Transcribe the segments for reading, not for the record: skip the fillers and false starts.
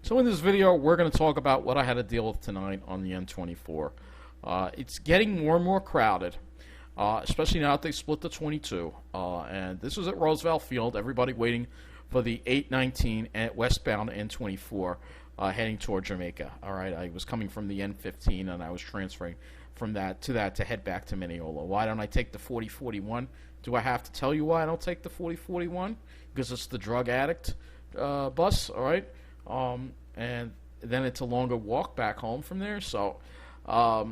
So in this video, we're going to talk about what I had to deal with tonight on the n24. It's getting more and more crowded, especially now that they split the 22. And this was at Roosevelt Field, everybody waiting for the 819 and westbound n24 heading toward Jamaica. All right, I was coming from the n15 and I was transferring from that to head back to Mineola. Why don't I take the 4041? Do I have to tell you why I don't take the 4041? Because it's the drug addict bus, all right? And then it's a longer walk back home from there. So I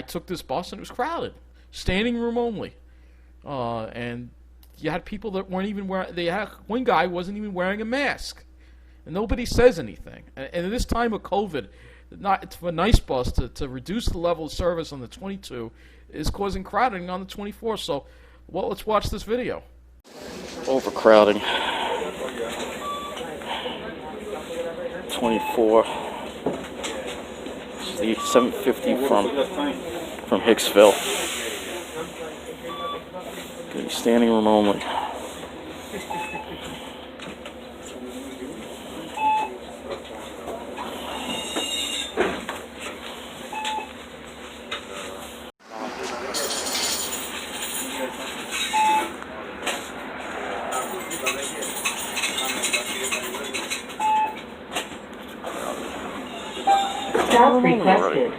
took this bus and it was crowded, standing room only, and you had people that weren't even wearing. They had one guy wasn't even wearing a mask, and nobody says anything. And in this time of COVID, it's for a nice bus to reduce the level of service on the 22 is causing crowding on the 24. So, well, let's watch this video. Overcrowding. 24. This is the 750 from Hicksville. Okay, standing room only. Stop requested.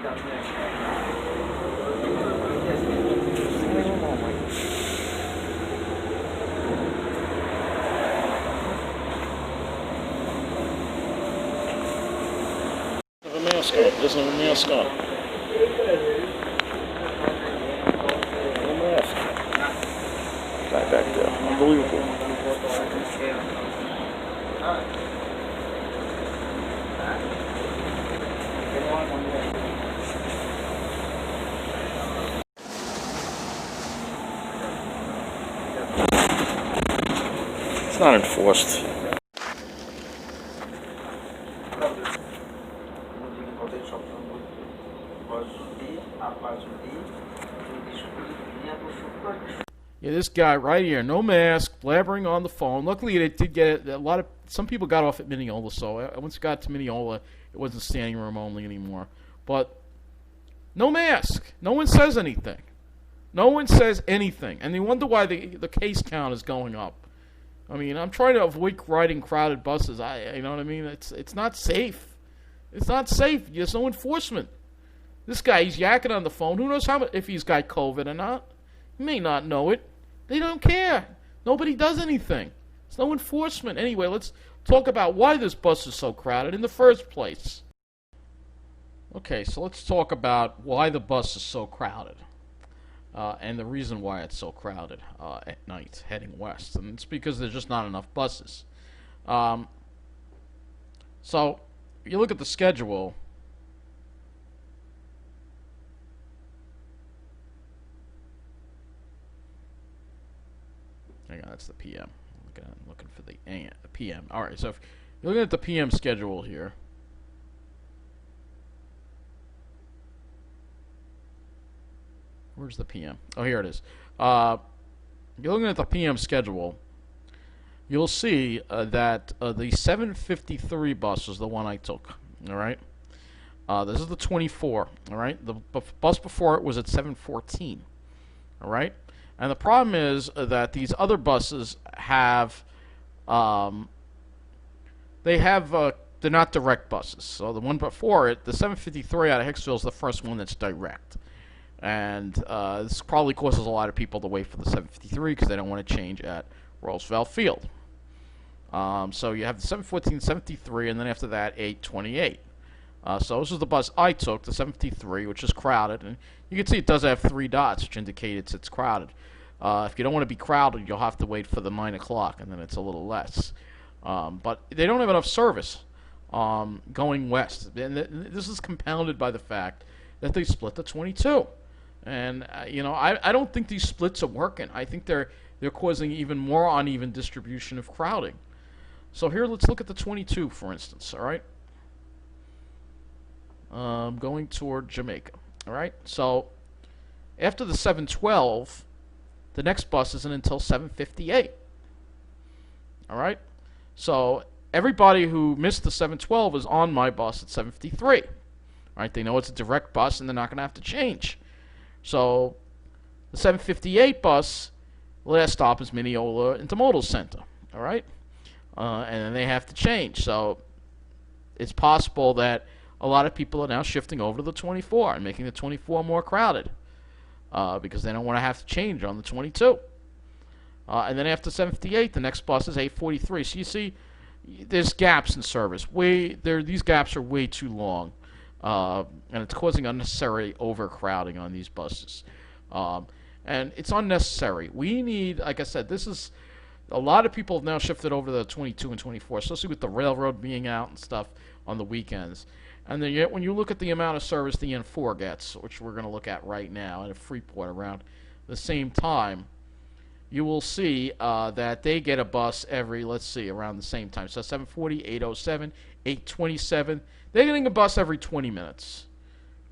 Have a mask on. Doesn't have a mask on. No mask. Guy back there. Unbelievable. It's not enforced. Yeah, this guy right here, no mask, blabbering on the phone. Luckily, they did get it. Some people got off at Mineola, so once it got to Mineola, it wasn't standing room only anymore. But no mask. No one says anything. No one says anything. And they wonder why the case count is going up. I mean, I'm trying to avoid riding crowded buses. You know what I mean? It's not safe. It's not safe. There's no enforcement. This guy, he's yakking on the phone. Who knows if he's got COVID or not? He may not know it. They don't care. Nobody does anything. There's no enforcement. Anyway, let's talk about why this bus is so crowded in the first place. Okay, so let's talk about why the bus is so crowded. And the reason why it's so crowded at night heading west. And it's because there's just not enough buses. So, if you look at the schedule, hang on, that's the PM. I'm looking for the PM. Alright, so if you're looking at the PM schedule here, where's the PM? Oh, here it is. You're looking at the PM schedule. You'll see that the 753 bus is the one I took. All right. This is the 24. All right. The bus before it was at 714. All right. And the problem is that these other buses have, they're not direct buses. So the one before it, the 753 out of Hicksville, is the first one that's direct. And this probably causes a lot of people to wait for the 753 because they don't want to change at Roosevelt Field. So you have the 714, 753, and then after that, 828. So this is the bus I took, the 753, which is crowded. And you can see it does have 3 dots, which indicates it's crowded. If you don't want to be crowded, you'll have to wait for the 9 o'clock, and then it's a little less. But they don't have enough service going west. And this is compounded by the fact that they split the 22. And you know, I don't think these splits are working. I think they're causing even more uneven distribution of crowding. So here, let's look at the 22, for instance. All right, going toward Jamaica. All right, so after the 712, the next bus isn't until 7:58. All right, so everybody who missed the 712 is on my bus at 7:53. Right? They know it's a direct bus and they're not going to have to change. So the 7:58 bus, last stop is Mineola Intermodal Center. All right? And then they have to change. So it's possible that a lot of people are now shifting over to the 24 and making the 24 more crowded because they don't want to have to change on the 22. And then after 7:58, the next bus is 8:43. So you see, there's gaps in service. These gaps are way too long, and it's causing unnecessary overcrowding on these buses. And it's unnecessary. We need, like I said, a lot of people have now shifted over to the 22 and 24, especially with the railroad being out and stuff on the weekends. And then yet when you look at the amount of service the N4 gets, which we're going to look at right now at Freeport around the same time, you will see that they get a bus every, let's see, around the same time. So 7:40, 8:07, 8:27. They're getting a bus every 20 minutes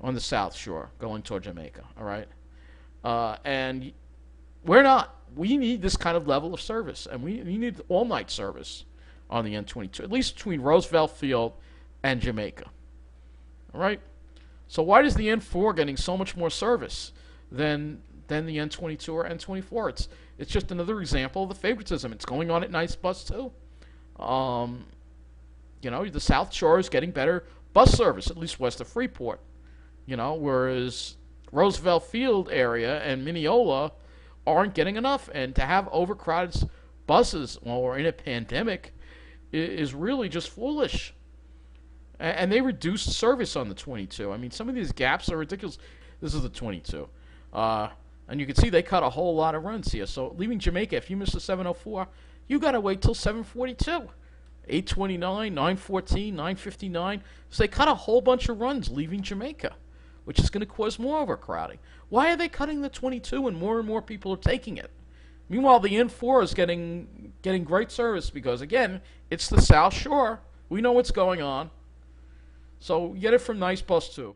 on the South Shore going toward Jamaica, all right? And we're not. We need this kind of level of service, and we need all-night service on the N22, at least between Roosevelt Field and Jamaica, all right? So why is the N4 getting so much more service than the N22 or N24? It's just another example of the favoritism. It's going on at Nice Bus too. The South Shore is getting better bus service, at least west of Freeport. Whereas Roosevelt Field area and Mineola aren't getting enough. And to have overcrowded buses while we're in a pandemic is really just foolish. And they reduced service on the 22. I mean, some of these gaps are ridiculous. This is the 22. And you can see they cut a whole lot of runs here. So leaving Jamaica, if you miss the 7:04, you got to wait till 7:42. 8:29, 9:14, 9:59. So they cut a whole bunch of runs leaving Jamaica, which is going to cause more overcrowding. Why are they cutting the 22 and more people are taking it? Meanwhile, the N4 is getting great service because, again, it's the South Shore. We know what's going on. So get it from Nice Bus too.